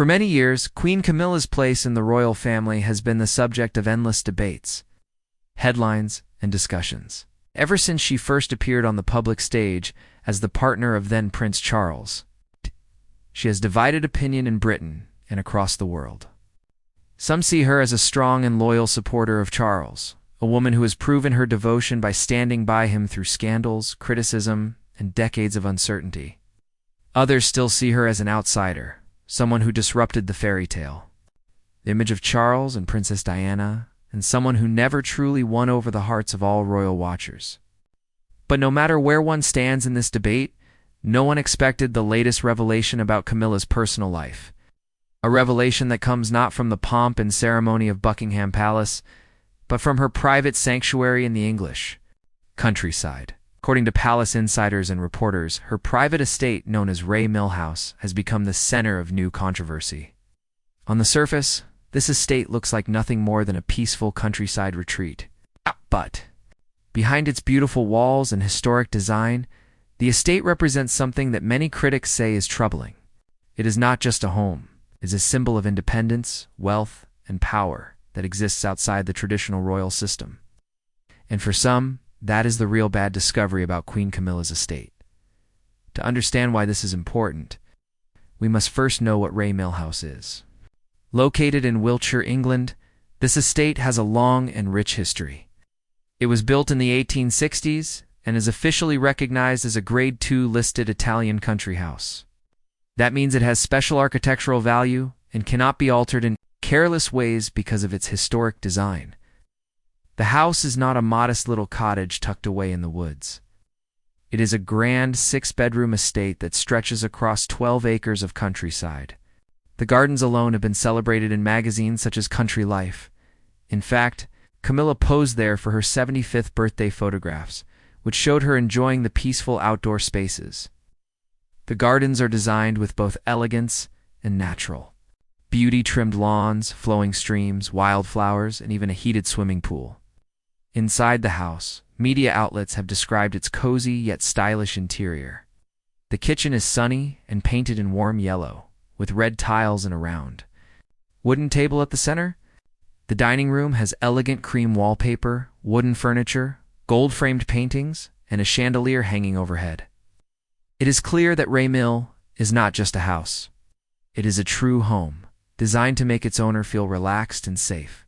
For many years, Queen Camilla's place in the royal family has been the subject of endless debates, headlines, and discussions. Ever since she first appeared on the public stage as the partner of then Prince Charles, she has divided opinion in Britain and across the world. Some see her as a strong and loyal supporter of Charles, a woman who has proven her devotion by standing by him through scandals, criticism, and decades of uncertainty. Others still see her as an outsider, someone who disrupted the fairy tale, the image of Charles and Princess Diana, and someone who never truly won over the hearts of all royal watchers. But no matter where one stands in this debate, no one expected the latest revelation about Camilla's personal life. A revelation that comes not from the pomp and ceremony of Buckingham Palace, but from her private sanctuary in the English countryside. According to palace insiders and reporters, her private estate, known as Ray Mill House, has become the center of new controversy. On the surface, this estate looks like nothing more than a peaceful countryside retreat. But behind its beautiful walls and historic design, the estate represents something that many critics say is troubling. It is not just a home. It is a symbol of independence, wealth, and power that exists outside the traditional royal system. And for some, that is the real bad discovery about Queen Camilla's estate. To understand why this is important, we must first know what Ray Mill House is. Located in Wiltshire, England, this estate has a long and rich history. It was built in the 1860s and is officially recognized as a Grade II listed Italian country house. That means it has special architectural value and cannot be altered in careless ways because of its historic design. The house is not a modest little cottage tucked away in the woods. It is a grand 6-bedroom estate that stretches across 12 acres of countryside. The gardens alone have been celebrated in magazines such as Country Life. In fact, Camilla posed there for her 75th birthday photographs, which showed her enjoying the peaceful outdoor spaces. The gardens are designed with both elegance and natural beauty, trimmed lawns, flowing streams, wildflowers, and even a heated swimming pool. Inside the house, media outlets have described its cozy yet stylish interior. The kitchen is sunny and painted in warm yellow, with red tiles and a round wooden table at the center. The dining room has elegant cream wallpaper, wooden furniture, gold-framed paintings, and a chandelier hanging overhead. It is clear that Ray Mill is not just a house. It is a true home, designed to make its owner feel relaxed and safe.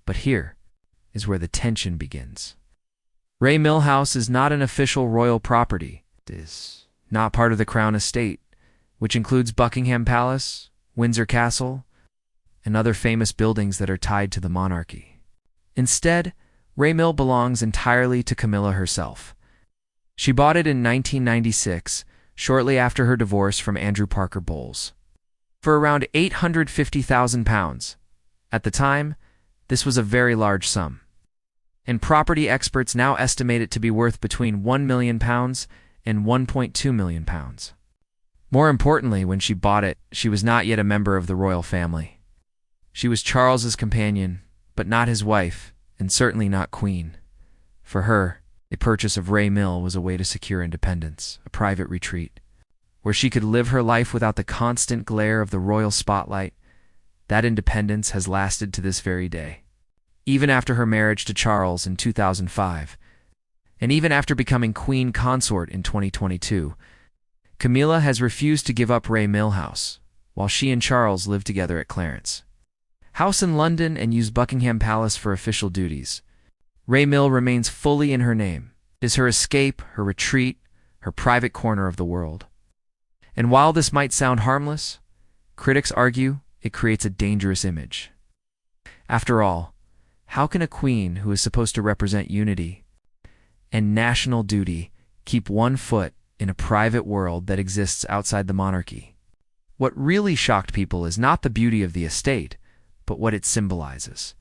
But here is where the tension begins. Ray Mill House is not an official royal property. It is not part of the Crown Estate, which includes Buckingham Palace, Windsor Castle, and other famous buildings that are tied to the monarchy. Instead, Ray Mill belongs entirely to Camilla herself. She bought it in 1996, shortly after her divorce from Andrew Parker Bowles, for around £850,000. At the time, this was a very large sum, and property experts now estimate it to be worth between £1 million and £1.2 million. More importantly, when she bought it, she was not yet a member of the royal family. She was Charles's companion, but not his wife, and certainly not queen. For her, the purchase of Ray Mill was a way to secure independence, a private retreat, where she could live her life without the constant glare of the royal spotlight. That independence has lasted to this very day. Even after her marriage to Charles in 2005, and even after becoming queen consort in 2022, Camilla has refused to give up Ray Mill House, while she and Charles live together at Clarence House in London and use Buckingham Palace for official duties. Ray Mill remains fully in her name. It is her escape, her retreat, her private corner of the world. And while this might sound harmless, critics argue it creates a dangerous image. After all, how can a queen who is supposed to represent unity and national duty keep one foot in a private world that exists outside the monarchy? What really shocked people is not the beauty of the estate, but what it symbolizes.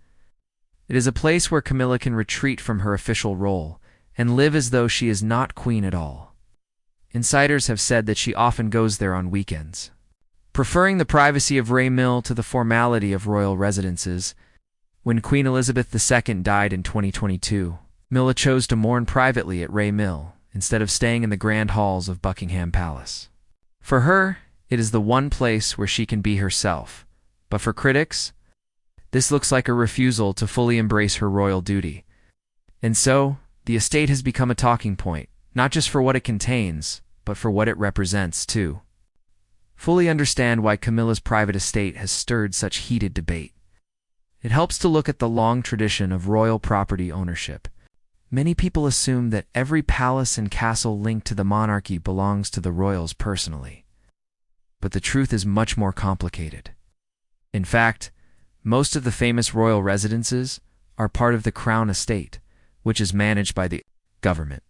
It is a place where Camilla can retreat from her official role and live as though she is not queen at all. Insiders have said that she often goes there on weekends, preferring the privacy of Ray Mill to the formality of royal residences. When Queen Elizabeth II died in 2022, Milla chose to mourn privately at Ray Mill instead of staying in the grand halls of Buckingham Palace. For her, It is the one place where she can be herself. But for critics, this looks like a refusal to fully embrace her royal duty. And so, the estate has become a talking point, not just for what it contains, but for what it represents, too. Fully understand why Camilla's private estate has stirred such heated debate. It helps to look at the long tradition of royal property ownership. Many people assume that every palace and castle linked to the monarchy belongs to the royals personally. But the truth is much more complicated. In fact, most of the famous royal residences are part of the Crown Estate, which is managed by the government.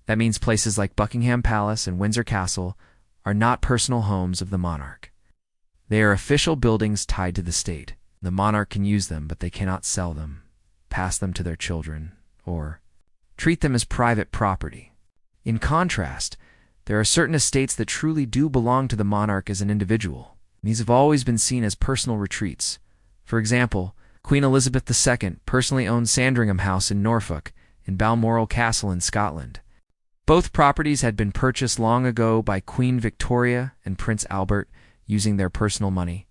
That means places like Buckingham Palace and Windsor Castle are not personal homes of the monarch. They are official buildings tied to the state. The monarch can use them, but they cannot sell them, pass them to their children, or treat them as private property. In contrast, there are certain estates that truly do belong to the monarch as an individual. These have always been seen as personal retreats. For example, Queen Elizabeth II personally owned Sandringham House in Norfolk and Balmoral Castle in Scotland. Both properties had been purchased long ago by Queen Victoria and Prince Albert using their personal money.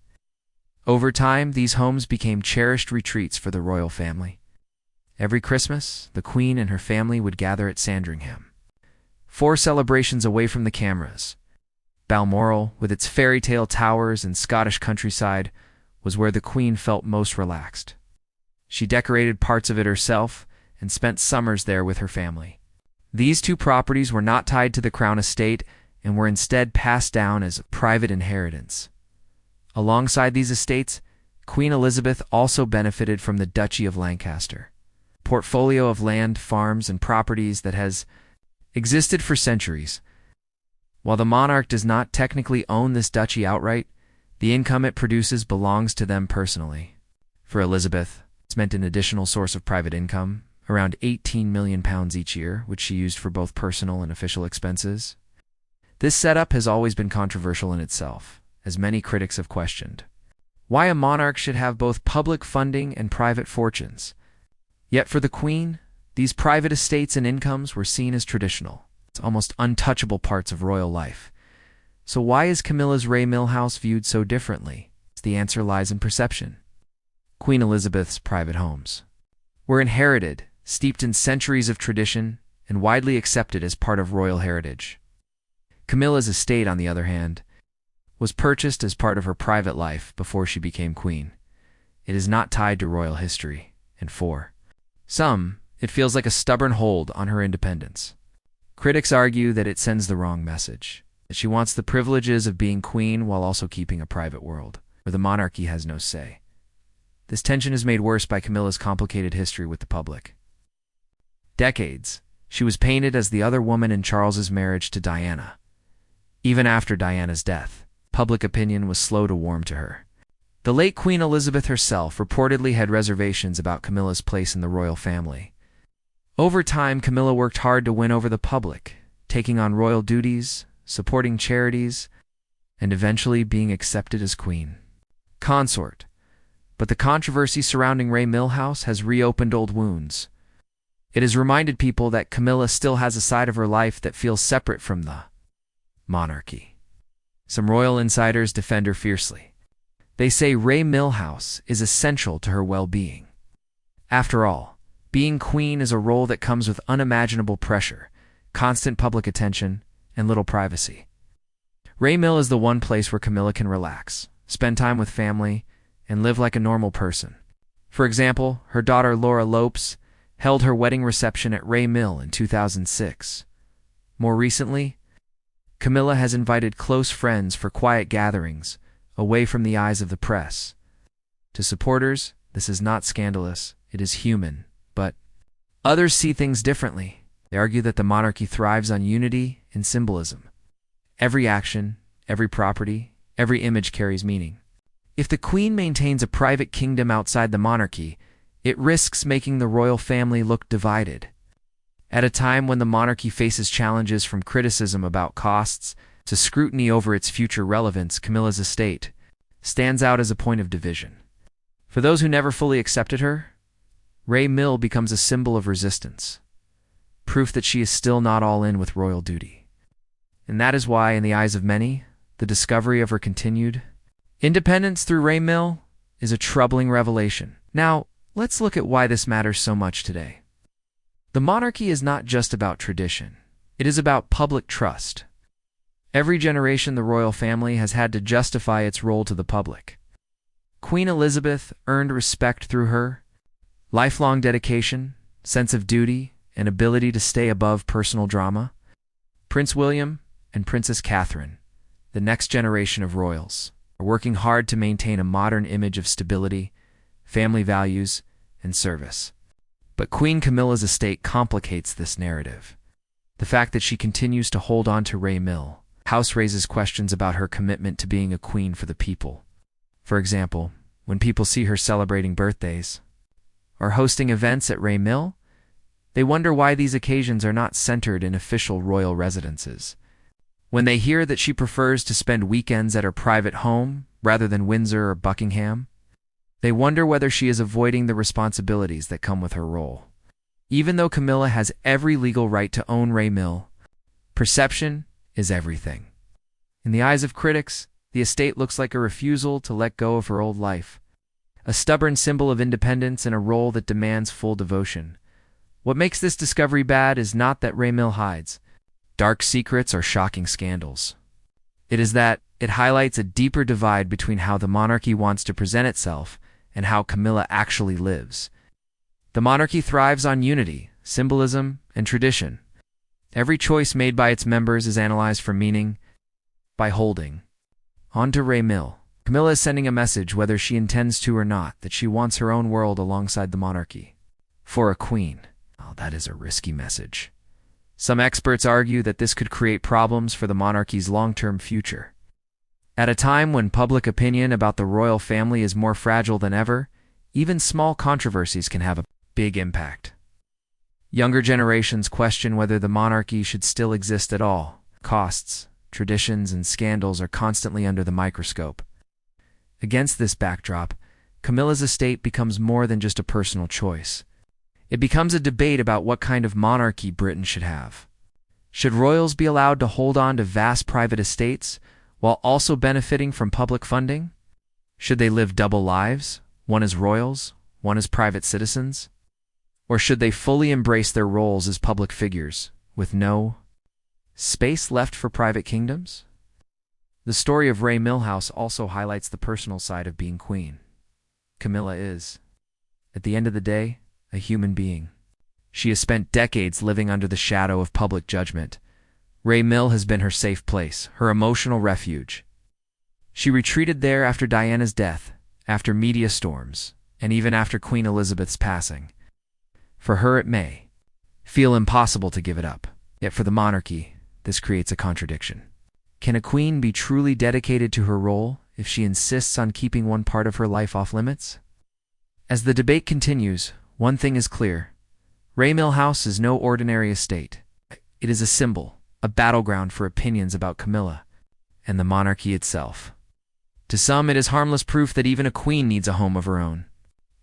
Over time, these homes became cherished retreats for the royal family. Every Christmas, the Queen and her family would gather at Sandringham. 4 celebrations away from the cameras. Balmoral, with its fairy tale towers and Scottish countryside, was where the Queen felt most relaxed. She decorated parts of it herself and spent summers there with her family. These 2 properties were not tied to the Crown Estate and were instead passed down as a private inheritance. Alongside these estates, Queen Elizabeth also benefited from the Duchy of Lancaster, a portfolio of land, farms, and properties that has existed for centuries. While the monarch does not technically own this duchy outright, the income it produces belongs to them personally. For Elizabeth, it's meant an additional source of private income, around £18 million each year, which she used for both personal and official expenses. This setup has always been controversial in itself, as many critics have questioned why a monarch should have both public funding and private fortunes. Yet for the Queen, these private estates and incomes were seen as traditional. It's almost untouchable parts of royal life. So why is Camilla's Ray Mill house viewed so differently? The answer lies in perception. Queen Elizabeth's private homes were inherited, steeped in centuries of tradition, and widely accepted as part of royal heritage. Camilla's estate, on the other hand, was purchased as part of her private life before she became queen. It is not tied to royal history, and for some, it feels like a stubborn hold on her independence. Critics argue that it sends the wrong message, that she wants the privileges of being queen while also keeping a private world, where the monarchy has no say. This tension is made worse by Camilla's complicated history with the public. Decades, she was painted as the other woman in Charles's marriage to Diana. Even after Diana's death, public opinion was slow to warm to her. The late Queen Elizabeth herself reportedly had reservations about Camilla's place in the royal family. Over time, Camilla worked hard to win over the public, taking on royal duties, supporting charities, and eventually being accepted as queen consort. But the controversy surrounding Ray Mill House has reopened old wounds. It has reminded people that Camilla still has a side of her life that feels separate from the monarchy. Some royal insiders defend her fiercely. They say Ray Mill House is essential to her well-being. After all, being queen is a role that comes with unimaginable pressure, constant public attention, and little privacy. Ray Mill is the one place where Camilla can relax, spend time with family, and live like a normal person. For example, her daughter Laura Lopes held her wedding reception at Ray Mill in 2006. More recently, Camilla has invited close friends for quiet gatherings, away from the eyes of the press. To supporters, this is not scandalous, it is human, but others see things differently. They argue that the monarchy thrives on unity and symbolism. Every action, every property, every image carries meaning. If the Queen maintains a private kingdom outside the monarchy, it risks making the royal family look divided. At a time when the monarchy faces challenges from criticism about costs to scrutiny over its future relevance, Camilla's estate stands out as a point of division. For those who never fully accepted her, Ray Mill becomes a symbol of resistance, proof that she is still not all in with royal duty. And that is why, in the eyes of many, the discovery of her continued independence through Ray Mill is a troubling revelation. Now, let's look at why this matters so much today. The monarchy is not just about tradition. It is about public trust. Every generation the royal family has had to justify its role to the public. Queen Elizabeth earned respect through her lifelong dedication, sense of duty, and ability to stay above personal drama. Prince William and Princess Catherine, the next generation of royals, are working hard to maintain a modern image of stability, family values, and service. But Queen Camilla's estate complicates this narrative. The fact that she continues to hold on to Ray Mill House raises questions about her commitment to being a queen for the people. For example, when people see her celebrating birthdays or hosting events at Ray Mill, they wonder why these occasions are not centered in official royal residences. When they hear that she prefers to spend weekends at her private home rather than Windsor or Buckingham, they wonder whether she is avoiding the responsibilities that come with her role. Even though Camilla has every legal right to own Ray Mill, perception is everything. In the eyes of critics, the estate looks like a refusal to let go of her old life, a stubborn symbol of independence in a role that demands full devotion. What makes this discovery bad is not that Ray Mill hides dark secrets or shocking scandals. It is that it highlights a deeper divide between how the monarchy wants to present itself and how Camilla actually lives. The monarchy thrives on unity, symbolism, and tradition. Every choice made by its members is analyzed for meaning. By holding on to Ray Mill, Camilla is sending a message, whether she intends to or not, that she wants her own world alongside the monarchy. For a queen, that is a risky message. Some experts argue that this could create problems for the monarchy's long-term future. At a time when public opinion about the royal family is more fragile than ever, even small controversies can have a big impact. Younger generations question whether the monarchy should still exist at all. Costs, traditions, and scandals are constantly under the microscope. Against this backdrop, Camilla's estate becomes more than just a personal choice. It becomes a debate about what kind of monarchy Britain should have. Should royals be allowed to hold on to vast private estates while also benefiting from public funding? Should they live double lives, one as royals, one as private citizens? Or should they fully embrace their roles as public figures, with no space left for private kingdoms? The story of Ray Mill House also highlights the personal side of being queen. Camilla is, at the end of the day, a human being. She has spent decades living under the shadow of public judgment. Ray Mill has been her safe place, her emotional refuge. She retreated there after Diana's death, after media storms, and even after Queen Elizabeth's passing. For her it may feel impossible to give it up, yet for the monarchy, this creates a contradiction. Can a queen be truly dedicated to her role if she insists on keeping one part of her life off limits? As the debate continues, one thing is clear. Ray Mill House is no ordinary estate. It is a symbol, a battleground for opinions about Camilla and the monarchy itself. To some, it is harmless proof that even a queen needs a home of her own.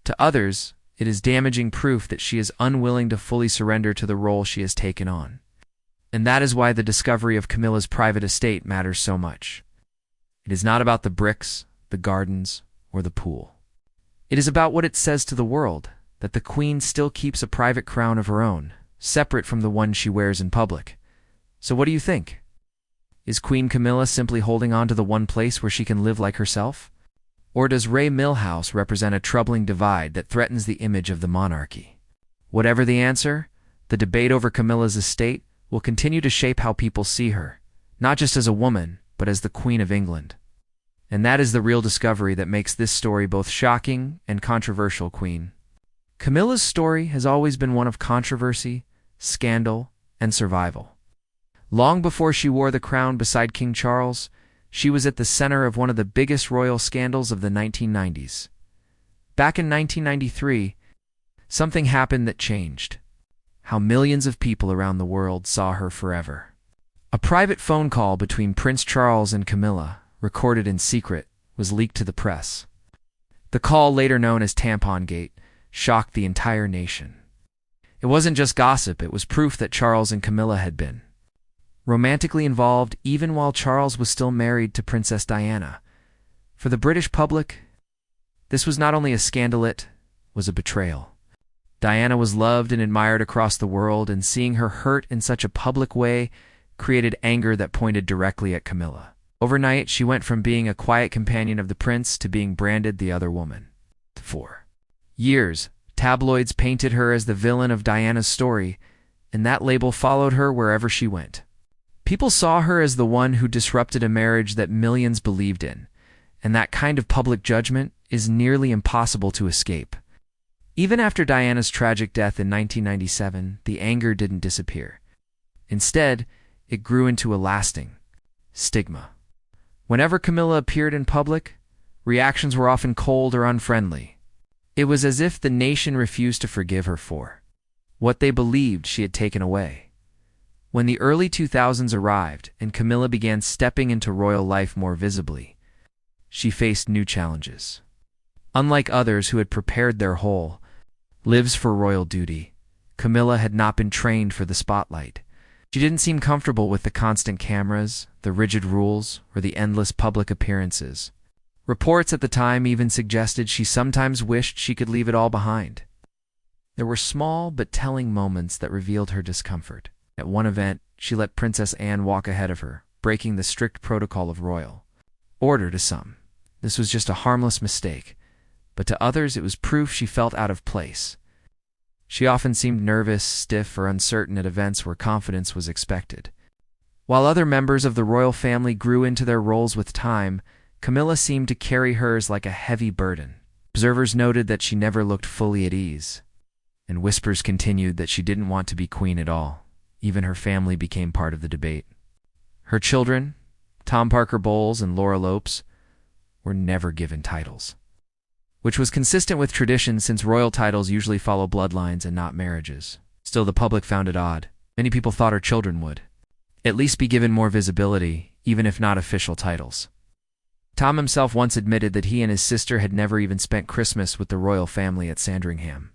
To others, it is damaging proof that she is unwilling to fully surrender to the role she has taken on. And that is why the discovery of Camilla's private estate matters so much. It is not about the bricks, the gardens, or the pool. It is about what it says to the world, that the queen still keeps a private crown of her own, separate from the one she wears in public. So what do you think? Is Queen Camilla simply holding on to the one place where she can live like herself? Or does Ray Mill House represent a troubling divide that threatens the image of the monarchy? Whatever the answer, the debate over Camilla's estate will continue to shape how people see her, not just as a woman, but as the Queen of England. And that is the real discovery that makes this story both shocking and controversial, Queen. Camilla's story has always been one of controversy, scandal, and survival. Long before she wore the crown beside King Charles, she was at the center of one of the biggest royal scandals of the 1990s. Back in 1993, something happened that changed how millions of people around the world saw her forever. A private phone call between Prince Charles and Camilla, recorded in secret, was leaked to the press. The call, later known as Tampongate, shocked the entire nation. It wasn't just gossip, it was proof that Charles and Camilla had been romantically involved even while Charles was still married to Princess Diana. For the British public, this was not only a scandal, it was a betrayal. Diana was loved and admired across the world, and seeing her hurt in such a public way created anger that pointed directly at Camilla. Overnight, she went from being a quiet companion of the prince to being branded the other woman. For years, tabloids painted her as the villain of Diana's story, and that label followed her wherever she went. People saw her as the one who disrupted a marriage that millions believed in, and that kind of public judgment is nearly impossible to escape. Even after Diana's tragic death in 1997, the anger didn't disappear. Instead, it grew into a lasting stigma. Whenever Camilla appeared in public, reactions were often cold or unfriendly. It was as if the nation refused to forgive her for what they believed she had taken away. When the early 2000s arrived and Camilla began stepping into royal life more visibly, she faced new challenges. Unlike others who had prepared their whole lives for royal duty, Camilla had not been trained for the spotlight. She didn't seem comfortable with the constant cameras, the rigid rules, or the endless public appearances. Reports at the time even suggested she sometimes wished she could leave it all behind. There were small but telling moments that revealed her discomfort. At one event, she let Princess Anne walk ahead of her, breaking the strict protocol of royal order. To some, this was just a harmless mistake, but to others it was proof she felt out of place. She often seemed nervous, stiff, or uncertain at events where confidence was expected. While other members of the royal family grew into their roles with time, Camilla seemed to carry hers like a heavy burden. Observers noted that she never looked fully at ease, and whispers continued that she didn't want to be queen at all. Even her family became part of the debate. Her children, Tom Parker Bowles and Laura Lopes, were never given titles, which was consistent with tradition since royal titles usually follow bloodlines and not marriages. Still, the public found it odd. Many people thought her children would at least be given more visibility, even if not official titles. Tom himself once admitted that he and his sister had never even spent Christmas with the royal family at Sandringham.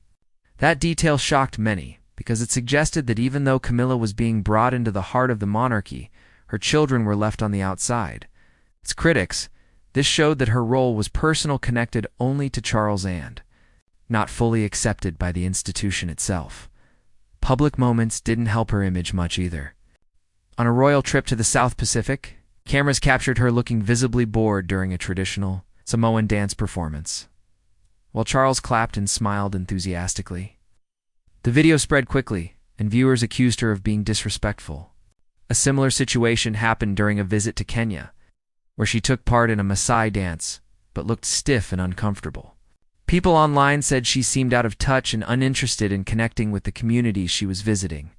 That detail shocked many, because it suggested that even though Camilla was being brought into the heart of the monarchy, her children were left on the outside. Its critics, this showed that her role was personal, connected only to Charles and not fully accepted by the institution itself. Public moments didn't help her image much either. On a royal trip to the South Pacific, cameras captured her looking visibly bored during a traditional Samoan dance performance, while Charles clapped and smiled enthusiastically. The video spread quickly, and viewers accused her of being disrespectful. A similar situation happened during a visit to Kenya, where she took part in a Maasai dance, but looked stiff and uncomfortable. People online said she seemed out of touch and uninterested in connecting with the communities she was visiting.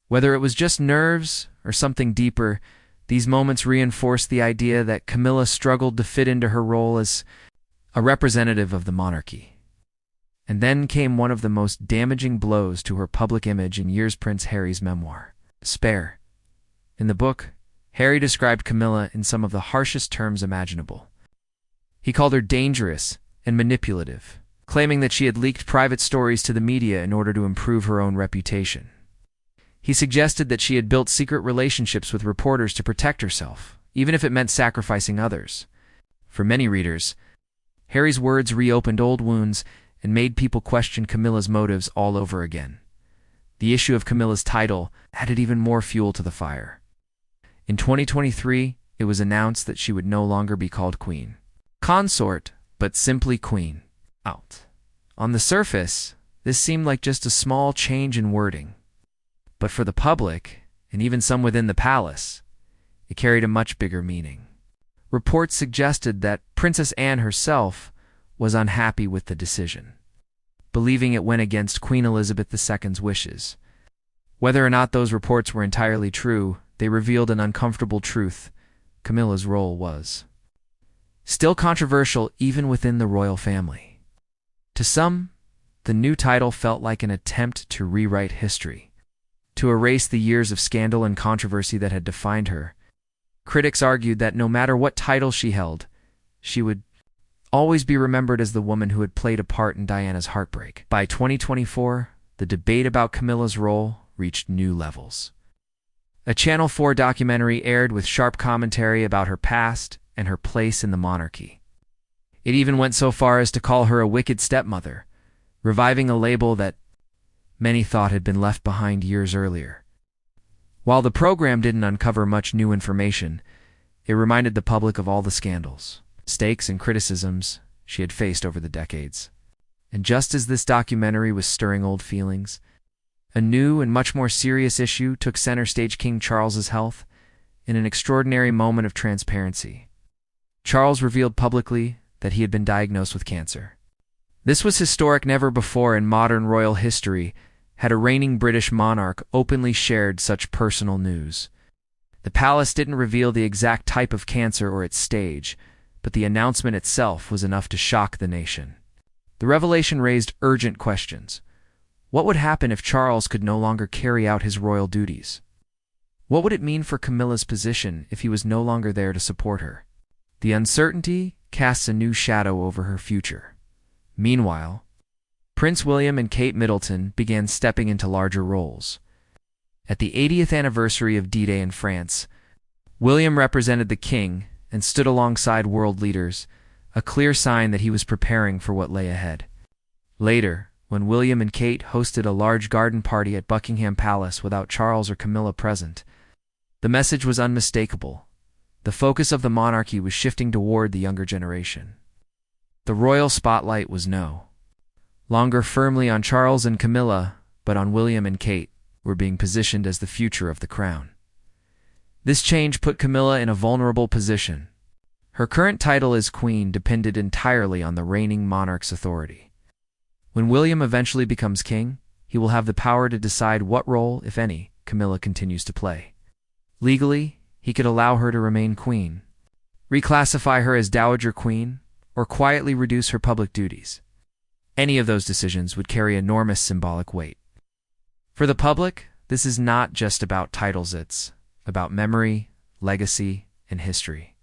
Whether it was just nerves or something deeper, these moments reinforced the idea that Camilla struggled to fit into her role as a representative of the monarchy. And then came one of the most damaging blows to her public image in years: Prince Harry's memoir, Spare. In the book, Harry described Camilla in some of the harshest terms imaginable. He called her dangerous and manipulative, claiming that she had leaked private stories to the media in order to improve her own reputation. He suggested that she had built secret relationships with reporters to protect herself, even if it meant sacrificing others. For many readers, Harry's words reopened old wounds and made people question Camilla's motives all over again. The issue of Camilla's title added even more fuel to the fire. In 2023, it was announced that she would no longer be called Queen Consort, but simply Queen. Out. On the surface, this seemed like just a small change in wording. But for the public, and even some within the palace, it carried a much bigger meaning. Reports suggested that Princess Anne herself was unhappy with the decision, believing it went against Queen Elizabeth II's wishes. Whether or not those reports were entirely true, they revealed an uncomfortable truth: Camilla's role was still controversial even within the royal family. To some, the new title felt like an attempt to rewrite history, to erase the years of scandal and controversy that had defined her. Critics argued that no matter what title she held, she would always be remembered as the woman who had played a part in Diana's heartbreak. By 2024, the debate about Camilla's role reached new levels. A Channel 4 documentary aired with sharp commentary about her past and her place in the monarchy. It even went so far as to call her a wicked stepmother, reviving a label that many thought had been left behind years earlier. While the program didn't uncover much new information, it reminded the public of all the scandals, mistakes, and criticisms she had faced over the decades. And just as this documentary was stirring old feelings, a new and much more serious issue took center stage: King Charles's health. In an extraordinary moment of transparency, Charles revealed publicly that he had been diagnosed with cancer. This was historic. Never before in modern royal history had a reigning British monarch openly shared such personal news. The palace didn't reveal the exact type of cancer or its stage, but the announcement itself was enough to shock the nation. The revelation raised urgent questions. What would happen if Charles could no longer carry out his royal duties? What would it mean for Camilla's position if he was no longer there to support her? The uncertainty casts a new shadow over her future. Meanwhile, Prince William and Kate Middleton began stepping into larger roles. At the 80th anniversary of D-Day in France, William represented the king and stood alongside world leaders, a clear sign that he was preparing for what lay ahead. Later, when William and Kate hosted a large garden party at Buckingham Palace without Charles or Camilla present, the message was unmistakable. The focus of the monarchy was shifting toward the younger generation. The royal spotlight was no longer firmly on Charles and Camilla, but on William and Kate, were being positioned as the future of the crown. This change put Camilla in a vulnerable position. Her current title as queen depended entirely on the reigning monarch's authority. When William eventually becomes king, he will have the power to decide what role, if any, Camilla continues to play. Legally, he could allow her to remain queen, reclassify her as dowager queen, or quietly reduce her public duties. Any of those decisions would carry enormous symbolic weight. For the public, this is not just about titles, it's about memory, legacy, and history.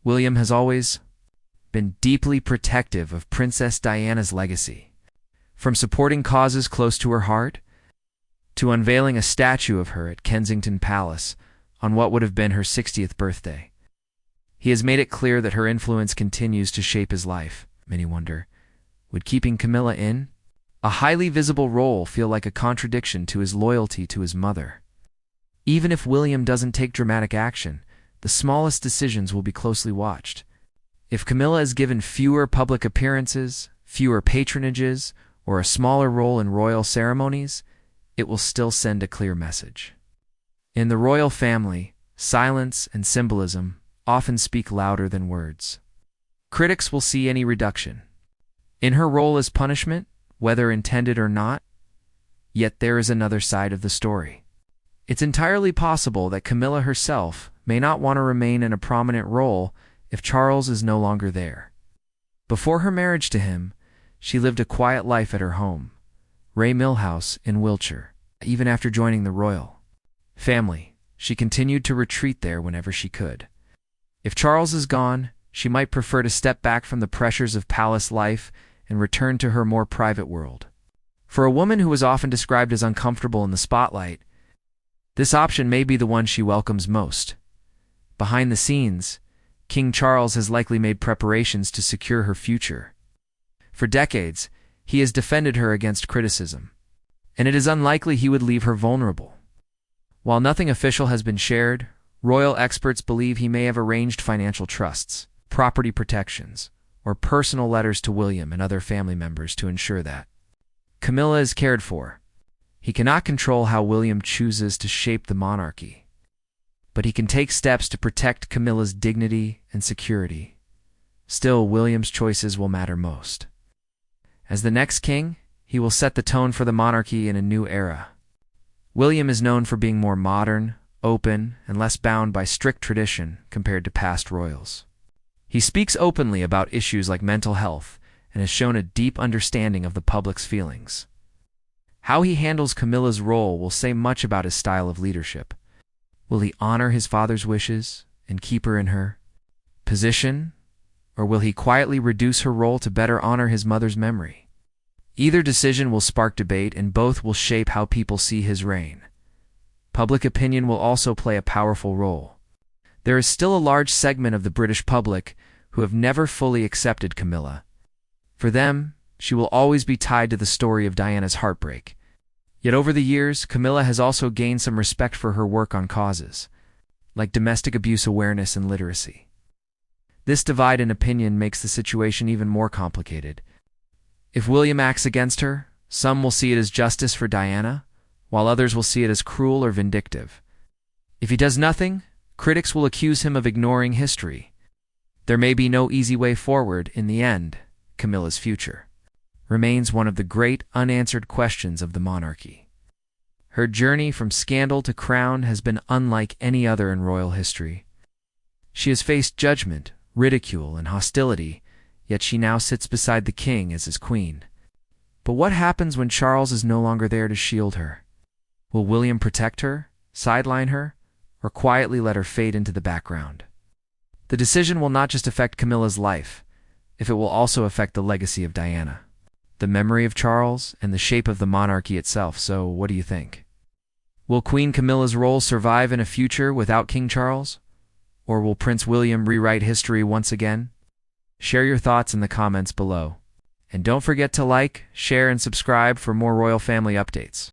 William has always been deeply protective of Princess Diana's legacy, from supporting causes close to her heart to unveiling a statue of her at Kensington Palace on what would have been her 60th birthday. He has made it clear that her influence continues to shape his life. Many wonder, would keeping Camilla in a highly visible role feel like a contradiction to his loyalty to his mother? Even if William doesn't take dramatic action, the smallest decisions will be closely watched. If Camilla is given fewer public appearances, fewer patronages, or a smaller role in royal ceremonies, it will still send a clear message. In the royal family, silence and symbolism often speak louder than words. Critics will see any reduction in her role as punishment, whether intended or not. Yet there is another side of the story. It's entirely possible that Camilla herself may not want to remain in a prominent role if Charles is no longer there. Before her marriage to him, she lived a quiet life at her home, Ray Mill House in Wiltshire. Even after joining the royal family, she continued to retreat there whenever she could. If Charles is gone, she might prefer to step back from the pressures of palace life and return to her more private world. For a woman who was often described as uncomfortable in the spotlight, this option may be the one she welcomes most. Behind the scenes, King Charles has likely made preparations to secure her future. For decades, he has defended her against criticism, and it is unlikely he would leave her vulnerable. While nothing official has been shared, royal experts believe he may have arranged financial trusts, property protections, or personal letters to William and other family members to ensure that Camilla is cared for. He cannot control how William chooses to shape the monarchy, but he can take steps to protect Camilla's dignity and security. Still, William's choices will matter most. As the next king, he will set the tone for the monarchy in a new era. William is known for being more modern, open, and less bound by strict tradition compared to past royals. He speaks openly about issues like mental health and has shown a deep understanding of the public's feelings. How he handles Camilla's role will say much about his style of leadership. Will he honor his father's wishes and keep her in her position, or will he quietly reduce her role to better honor his mother's memory? Either decision will spark debate, and both will shape how people see his reign. public opinion will also play a powerful role. There is still a large segment of the British public who have never fully accepted Camilla. For them, she will always be tied to the story of Diana's heartbreak. Yet over the years, Camilla has also gained some respect for her work on causes, like domestic abuse awareness and literacy. This divide in opinion makes the situation even more complicated. If William acts against her, some will see it as justice for Diana, while others will see it as cruel or vindictive. If he does nothing, critics will accuse him of ignoring history. There may be no easy way forward. In the end, Camilla's future remains one of the great unanswered questions of the monarchy. Her journey from scandal to crown has been unlike any other in royal history. She has faced judgment, ridicule, and hostility, yet she now sits beside the king as his queen. But what happens when Charles is no longer there to shield her? Will William protect her, sideline her, or quietly let her fade into the background? The decision will not just affect Camilla's life, it will also affect the legacy of Diana, the memory of Charles, and the shape of the monarchy itself. So, what do you think? Will Queen Camilla's role survive in a future without King Charles? Or will Prince William rewrite history once again? Share your thoughts in the comments below. And don't forget to like, share, and subscribe for more royal family updates.